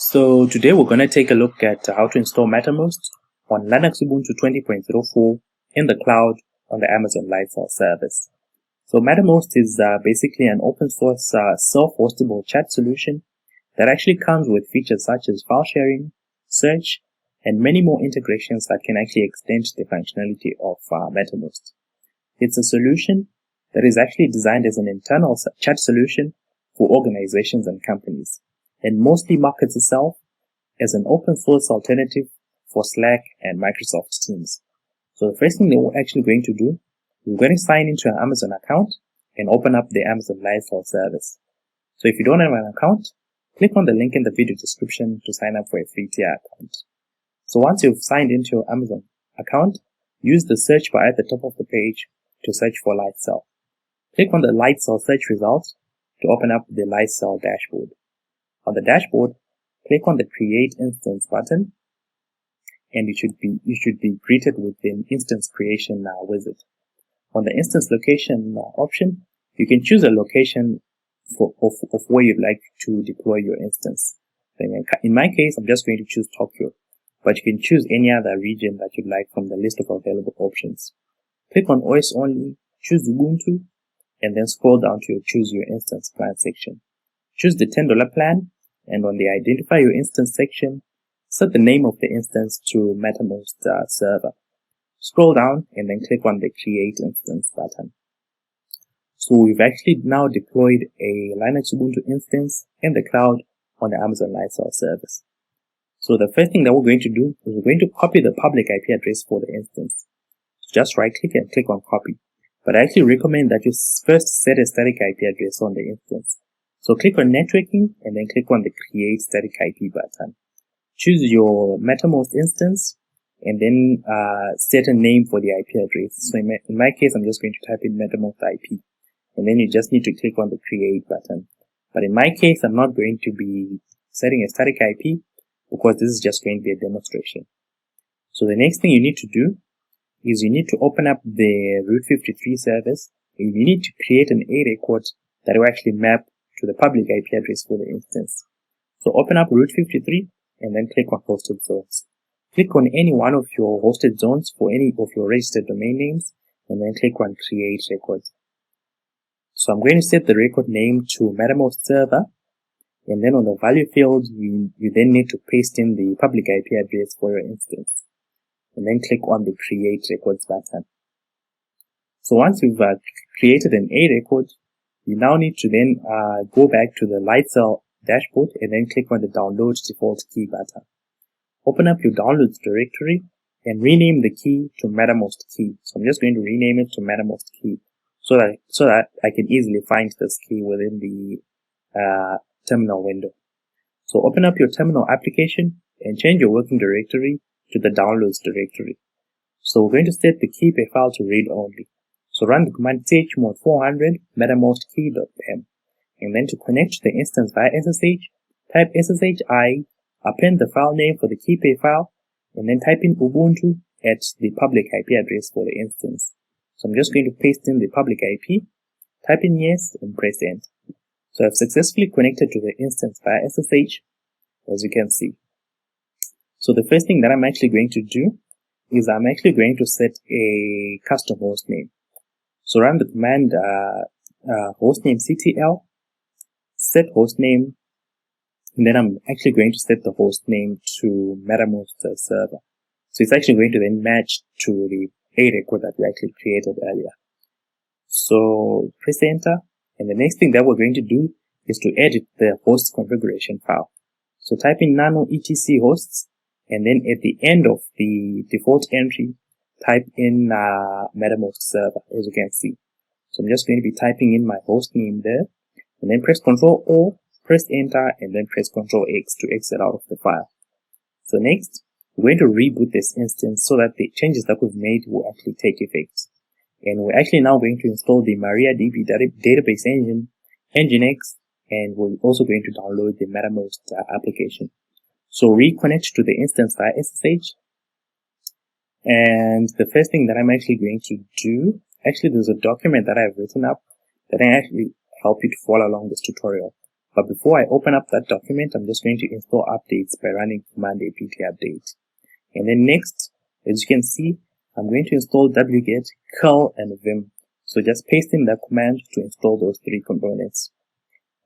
So today we're going to take a look at how to install Mattermost on Linux Ubuntu 20.04 in the cloud on the Amazon Lifestyle service. So Mattermost is basically an open source self-hostable chat solution that actually comes with features such as file sharing, search, and many more integrations that can actually extend the functionality of Mattermost. It's a solution that is actually designed as an internal chat solution for organizations and companies, and mostly markets itself as an open source alternative for Slack and Microsoft Teams. So the first thing that we're actually going to do, we're going to sign into an Amazon account and open up the Amazon Lifestyle service. So if you don't have an account, click on the link in the video description to sign up for a free tier account. So once you've signed into your Amazon account, use the search bar at the top of the page to search for Lifestyle. Click on the Lifestyle search results to open up the Lifestyle dashboard. On the dashboard, click on the Create Instance button, and you should be greeted with an instance creation wizard. On the instance location option, you can choose a location of where you'd like to deploy your instance. In my case, I'm just going to choose Tokyo, but you can choose any other region that you'd like from the list of available options. Click on OS only, choose Ubuntu, and then scroll down to choose your instance plan section. Choose the $10 plan, and on the Identify Your Instance section, set the name of the instance to Mattermost server. Scroll down and then click on the Create Instance button. So we've actually now deployed a Linux Ubuntu instance in the cloud on the Amazon Lifestyle service. So the first thing that we're going to do is we're going to copy the public IP address for the instance. Just right click and click on copy. But I actually recommend that you first set a static IP address on the instance. So click on networking and then click on the Create Static IP button. Choose your Mattermost instance and then set a name for the IP address. So in my case, I'm just going to type in Mattermost IP, and then you just need to click on the Create button. But in my case, I'm not going to be setting a static IP because this is just going to be a demonstration. So the next thing you need to do is you need to open up the Route 53 service, and you need to create an A record that will actually map to the public IP address for the instance. So open up Route 53 and then click on Hosted Zones. Click on any one of your hosted zones for any of your registered domain names and then click on Create Records. So I'm going to set the record name to Mattermost server, and then on the value field you then need to paste in the public IP address for your instance and then click on the Create Records button. So once you've created an A record, you now need to then go back to the Lifestyle dashboard and then click on the Download Default Key button. Open up your Downloads directory and rename the key to Mattermost key. So I'm just going to rename it to Mattermost key so that I can easily find this key within the terminal window. So open up your terminal application and change your working directory to the Downloads directory. So we're going to set the key per file to read only. So run the command chmod 400 mattermost key.pem, and then to connect to the instance via SSH, type SSHI, append the file name for the key per file, and then type in Ubuntu at the public IP address for the instance. So I'm just going to paste in the public IP, type in yes, and press enter. So I've successfully connected to the instance via SSH, as you can see. So the first thing that I'm actually going to do is I'm actually going to set a custom host name. So run the command hostname ctl, set hostname, and then I'm actually going to set the hostname to Mattermost server. So it's actually going to then match to the A record that we actually created earlier. So press enter, and the next thing that we're going to do is to edit the host configuration file. So type in nano etc hosts, and then at the end of the default entry, type in Mattermost server, as you can see. So I'm just going to be typing in my host name there, and then press Ctrl O, press enter, and then press Ctrl X to exit out of the file. So next, we're going to reboot this instance so that the changes that we've made will actually take effect. And we're actually now going to install the MariaDB database engine, Nginx, and we're also going to download the Mattermost application. So reconnect to the instance via SSH. And the first thing that I'm actually going to do, there's a document that I've written up that I actually help you to follow along this tutorial. But before I open up that document, I'm just going to install updates by running command apt update. And then next, as you can see, I'm going to install wget, curl, and vim. So just paste in that command to install those three components.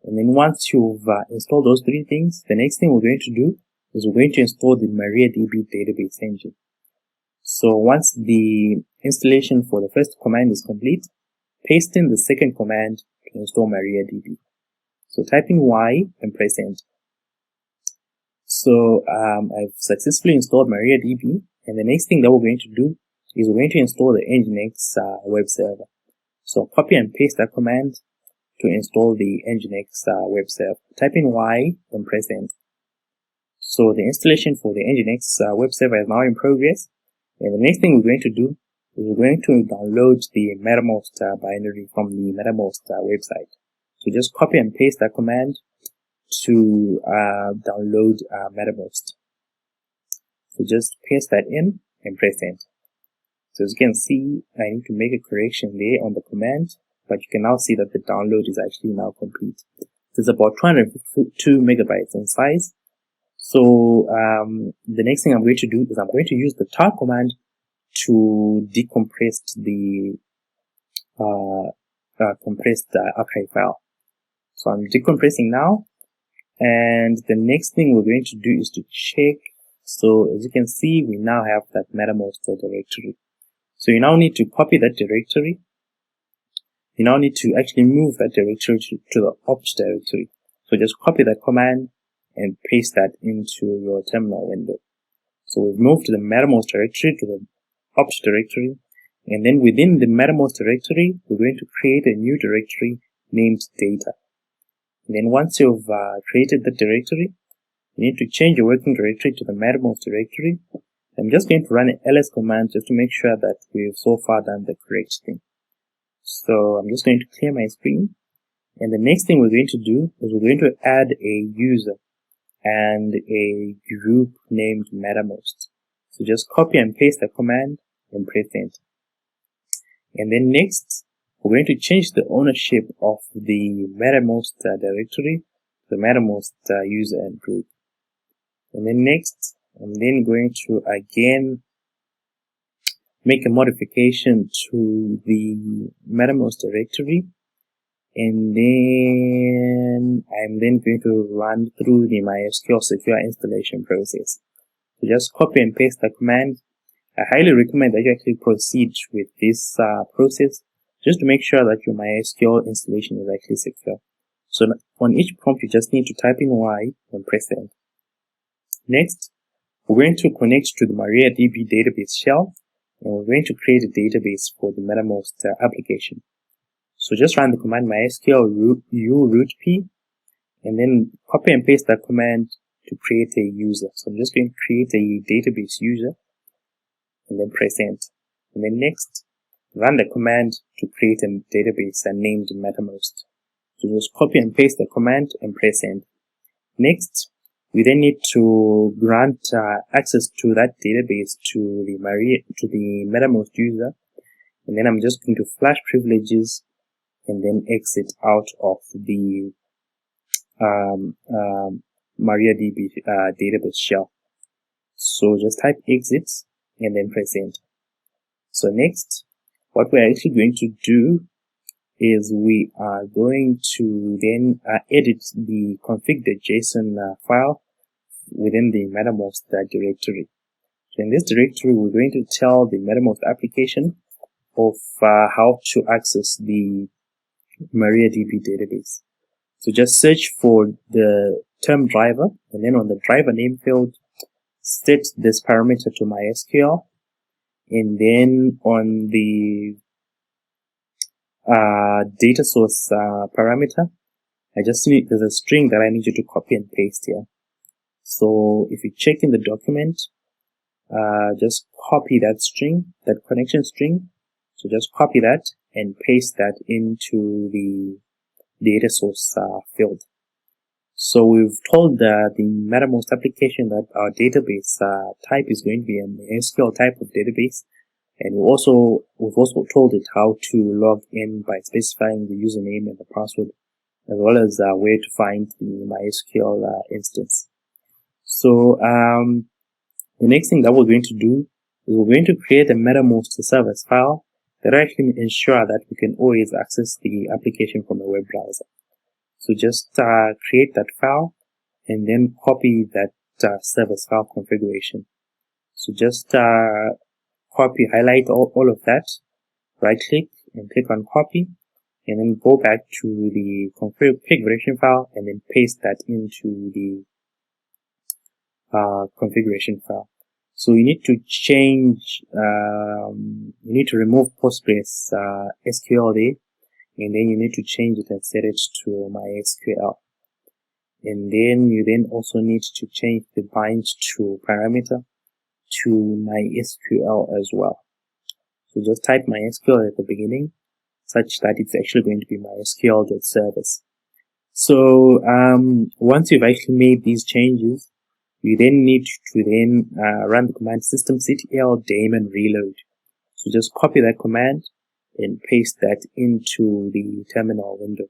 And then once you've installed those three things, the next thing we're going to do is we're going to install the MariaDB database engine. So once the installation for the first command is complete, paste in the second command to install MariaDB. So type in Y and press enter. So I've successfully installed MariaDB, and the next thing that we're going to do is we're going to install the Nginx web server. So copy and paste that command to install the Nginx web server. Type in Y and press enter. So the installation for the Nginx web server is now in progress, and the next thing we're going to do is we're going to download the Mattermost binary from the Mattermost website. So just copy and paste that command to download Mattermost. So just paste that in and press enter. So as you can see, I need to make a correction there on the command, but you can now see that the download is actually now complete. It's about 252 megabytes in size. So the next thing I'm going to do is I'm going to use the tar command to decompress the compressed archive file. So I'm decompressing now, and the next thing we're going to do is to check. So as you can see, we now have that Mattermost directory. So you now need to copy that directory. You now need to actually move that directory to the opt directory. So just copy that command and paste that into your terminal window. So we've moved the Mattermost directory to the opt directory, and then within the Mattermost directory, we're going to create a new directory named data. And then once you've created the directory, you need to change your working directory to the Mattermost directory. I'm just going to run an ls command just to make sure that we've so far done the correct thing. So I'm just going to clear my screen, and the next thing we're going to do is we're going to add a user and a group named Mattermost. So just copy and paste the command and press enter. And then next, we're going to change the ownership of the Mattermost directory to the Mattermost user and group. And then next, I'm then going to again make a modification to the Mattermost directory, and then I'm then going to run through the MySQL secure installation process. So just copy and paste the command. I highly recommend that you actually proceed with this process just to make sure that your MySQL installation is actually secure. So on each prompt, you just need to type in Y and press enter. Next, we're going to connect to the MariaDB database shell, and we're going to create a database for the Mattermost application. So just run the command mysql rootp, and then copy and paste that command to create a user. So I'm just going to create a database user, and then press enter. And then next, run the command to create a database named Mattermost. So just copy and paste the command and press enter. Next, we then need to grant access to that database to the Mattermost user, and then I'm just going to flash privileges and then exit out of the MariaDB database shell. So just type exit and then press enter. So next, what we're actually going to do is we are going to then edit the config.json file within the Mattermost directory. So in this directory, we're going to tell the Mattermost application of how to access the MariaDB database. So just search for the term driver, and then on the driver name field, set this parameter to MySQL, and then on the data source parameter, there's a string that I need you to copy and paste here. So if you check in the document, just copy that string, that connection string. So just copy that and paste that into the data source field. So we've told the Mattermost application that our database type is going to be an SQL type of database, and we've also told it how to log in by specifying the username and the password as well as where to find the MySQL instance. So the next thing that we're going to do is we're going to create a Mattermost service file that will actually ensure that we can always access the application from a web browser. So just create that file and then copy that service file configuration. So just copy, highlight all of that, right click and click on copy, and then go back to the configuration file and then paste that into the configuration file. So you need to change, you need to remove Postgres SQL there, and then you need to change it and set it to MySQL. And then you then also need to change the bind to parameter to MySQL as well. So just type MySQL at the beginning, such that it's actually going to be MySQL.service. So once you've actually made these changes, you then need to then run the command systemctl daemon reload. So just copy that command and paste that into the terminal window.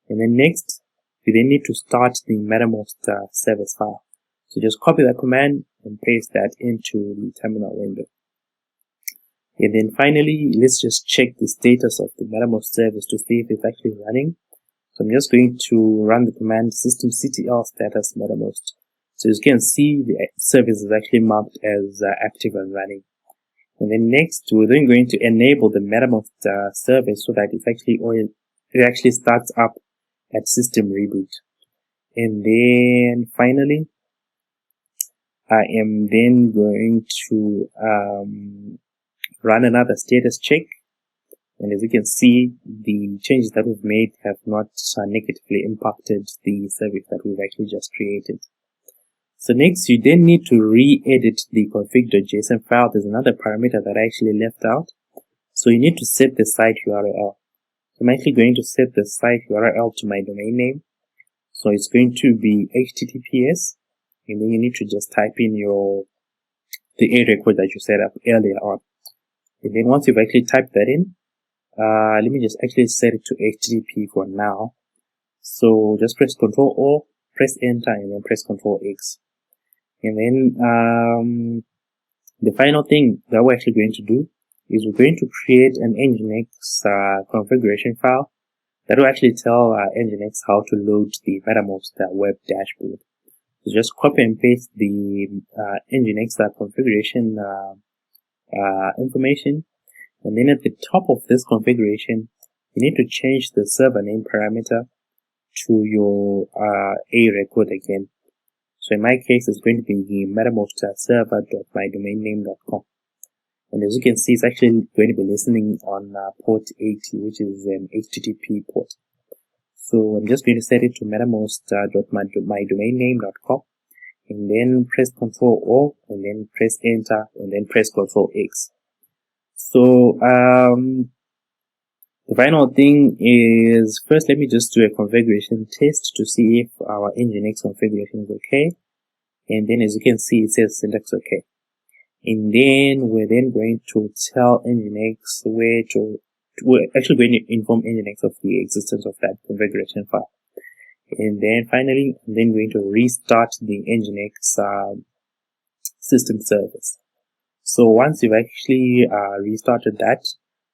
And then next, you then need to start the Mattermost service file. So just copy that command and paste that into the terminal window. And then finally, let's just check the status of the Mattermost service to see if it's actually running. So I'm just going to run the command systemctl status Mattermost. So as you can see, the service is actually marked as active and running. And then next, we're then going to enable the Mattermost service so that it actually starts up at system reboot. And then finally, I am then going to run another status check. And as you can see, the changes that we've made have not negatively impacted the service that we've actually just created. So next, you then need to re-edit the config.json file. There's another parameter that I actually left out. So you need to set the site URL. So I'm actually going to set the site URL to my domain name. So it's going to be HTTPS, and then you need to just type in the A record that you set up earlier on. And then once you've actually typed that in, let me just actually set it to HTTP for now. So just press Ctrl-O, press Enter, and then press Ctrl-X. And then the final thing that we're actually going to do is we're going to create an Nginx configuration file that will actually tell Nginx how to load the Mattermost web dashboard. So just copy and paste the Nginx configuration information, and then at the top of this configuration, you need to change the server name parameter to your A record again. So in my case, it's going to be the Mattermost server.mydomainname.com. And as you can see, it's actually going to be listening on port 80, which is an HTTP port. So I'm just going to set it to mattermost.mydomainname.com, and then press Ctrl-O, and then press Enter, and then press Ctrl-X. So the final thing is, first let me just do a configuration test to see if our Nginx configuration is okay. And then as you can see, it says syntax okay. And then we're then going to tell Nginx we're actually going to inform Nginx of the existence of that configuration file. And then finally, I'm then going to restart the Nginx system service. So once you've actually restarted that,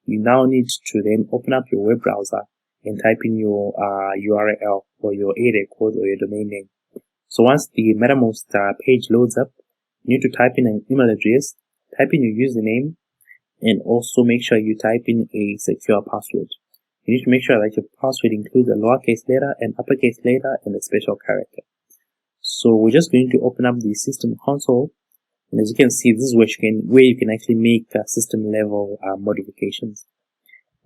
you now need to then open up your web browser and type in your URL or your A record or your domain name. So once the Mattermost page loads up, you need to type in an email address, type in your username, and also make sure you type in a secure password. You need to make sure that your password includes a lowercase letter, an uppercase letter, and a special character. So we're just going to open up the system console. And as you can see, this is where you can actually make system level modifications.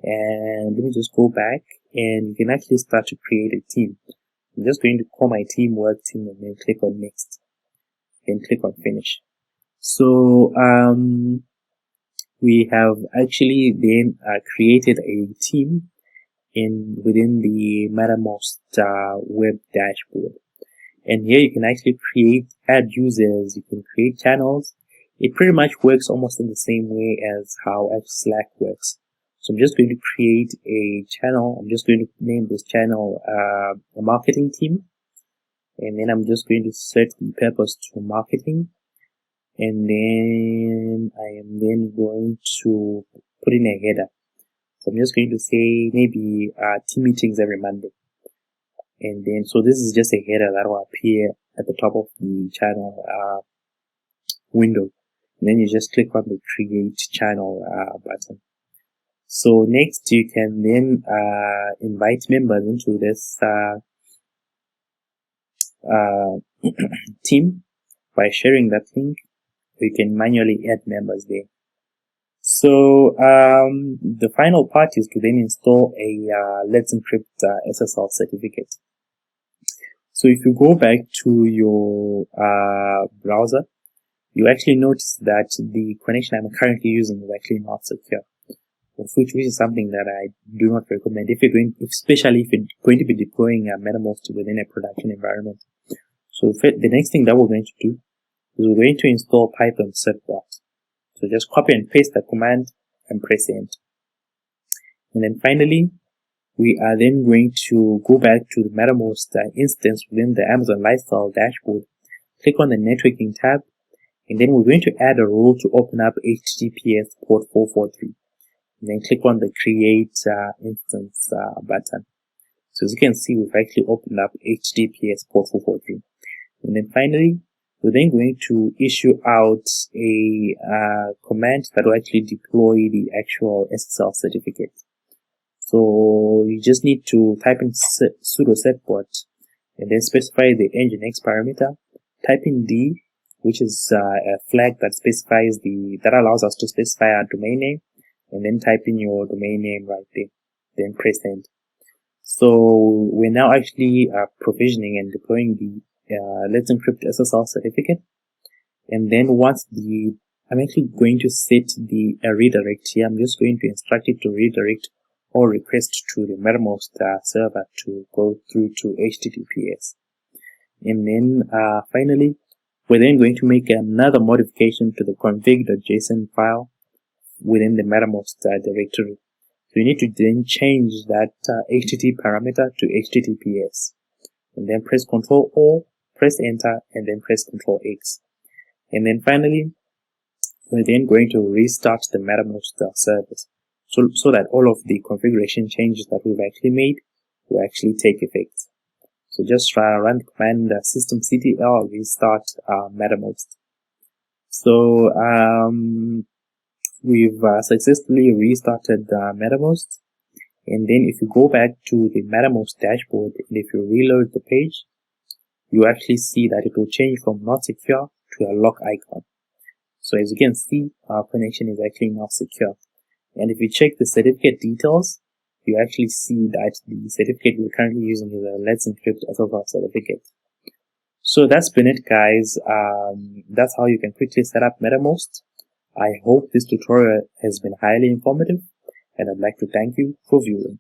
And let me just go back, and you can actually start to create a team. I'm just going to call my team work team, and then click on next, and click on finish. So we have actually then created a team within the Mattermost web dashboard. And here you can actually add users, you can create channels. It pretty much works almost in the same way as how Slack works. So I'm just going to create a channel. I'm just going to name this channel a marketing team, and then I'm just going to set the purpose to marketing, and then I am then going to put in a header. So I'm just going to say maybe team meetings every Monday, and then so this is just a header that will appear at the top of the channel window, and then you just click on the create channel button. So next you can then invite members into this team by sharing that link. You can manually add members there. So the final part is to then install a Let's Encrypt SSL certificate. So if you go back to your browser, you actually notice that the connection I'm currently using is actually not secure, which is something that I do not recommend especially if you're going to be deploying a Mattermost within a production environment. So the next thing that we're going to do is we're going to install Python certbot. So just copy and paste the command and press enter. And then finally, we are then going to go back to the Mattermost instance within the Amazon Lifestyle dashboard. Click on the networking tab, and then we're going to add a rule to open up HTTPS port 443. And then click on the create instance button. So as you can see, we've actually opened up HTTPS port 443. And then finally, we're then going to issue out a command that will actually deploy the actual SSL certificate. So you just need to type in sudo certbot and then specify the Nginx parameter. Type in D, which is a flag that specifies that allows us to specify our domain name, and then type in your domain name right there. Then press enter. So we're now actually provisioning and deploying the Let's Encrypt SSL certificate. And then once I'm actually going to set the redirect here. I'm just going to instruct it to redirect or request to the Mattermost server to go through to HTTPS. And then finally, we're then going to make another modification to the config.json file within the Mattermost directory. So you need to then change that HTTP parameter to HTTPS. And then press Ctrl O, press enter, and then press Ctrl X. And then finally, we're then going to restart the Mattermost service so that all of the configuration changes that we've actually made will actually take effect. So just run the command systemctl restart Mattermost. So we've successfully restarted Mattermost. And then if you go back to the Mattermost dashboard and if you reload the page, you actually see that it will change from not secure to a lock icon. So as you can see, our connection is actually now secure. And if you check the certificate details, you actually see that the certificate we're currently using is a Let's Encrypt SSL certificate. So that's been it, guys. That's how you can quickly set up Mattermost. I hope this tutorial has been highly informative, and I'd like to thank you for viewing.